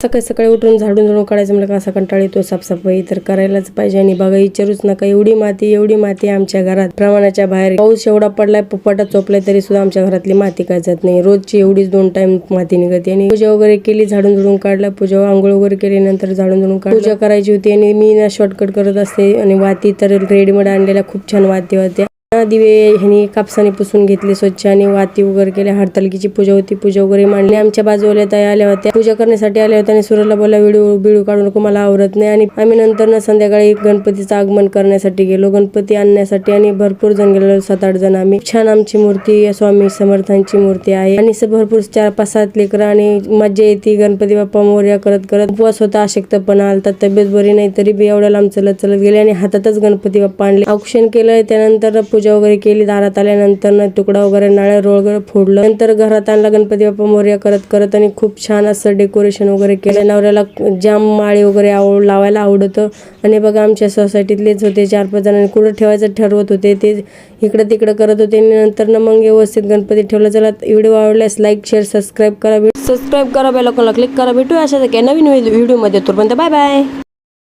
सकाळी सकाळी उठून झाडून काढायचं म्हणलं का असा कंटाळा येतो. साफसफाई तर करायलाच पाहिजे. आणि बघा विचारूच नका, एवढी माती आमच्या घरात प्रमाणाच्या बाहेर. पाऊस एवढा पडलाय, पुपाटा चोपलाय, तरी सुद्धा आमच्या घरातली माती काय जात नाही. रोजची एवढीच 2 टाइम माती निघते. आणि पूजा वगैरे केली, झाडून काढला, पूजा आंघोळ वगैरे केली, नंतर झाडून काढला. पूजा करायची होती आणि मी ना शॉर्टकट करत असते. आणि वाती तर रेडीमेड आणलेल्या खूप छान वाती होत्या. दिवे ह्यांनी कापसाने पुसून घेतले स्वच्छ आणि वाती वगैरे केल्या. हरतालिकेची पूजा होती, पूजा वगैरे मांडली. आमच्या बाजूवाल्या ताई आल्या होत्या, पूजा करण्यासाठी आल्या होत्या. आणि सूर्याला बोला व्हिडिओ काढू नको, मला आवडत नाही. आणि आम्ही नंतर ना संध्याकाळी गणपतीचं आगमन करण्यासाठी गेलो, गणपती आणण्यासाठी. आणि भरपूर जण गेलो, 7-8 जण आम्ही. छान आमची मूर्ती स्वामी समर्थांची मूर्ती आहे. आणि भरपूर 4-5-7 लेकरं. आणि मज्जा येते. गणपती बाप्पा मोरया करत उपवास होता, अशक्तपणा आलता, तब्येत बरी नाही, तरी बी एवढ्या लांब चलत गेले. आणि हातातच गणपती बाप्पा आणले, औक्षण केलं. त्यानंतर पूजा वगैरे केली. दारात आल्यानंतर ना तुकडा वगैरे नारळ वगैरे फोडलं. नंतर घरात आणला गणपती बाप्पा मोरया करत. आणि खूप छान असं डेकोरेशन वगैरे केलं. नवऱ्याला जाम माळी वगैरे लावायला आवडतं. आणि बघा आमच्या सोसायटीतलेच होते 4-5 जणांनी कुठं ठेवायचं ठरवत होते, ते इकडं तिकडं करत होते. आणि नंतर ना मग व्यवस्थित गणपती ठेवला. चला व्हिडिओ आवडल्यास लाईक, शेअर, सबस्क्राईब करा, बेल आयकॉनला क्लिक करा. भेटूया अशाच नवीन व्हिडिओमध्ये. तोपर्यंत बाय बाय.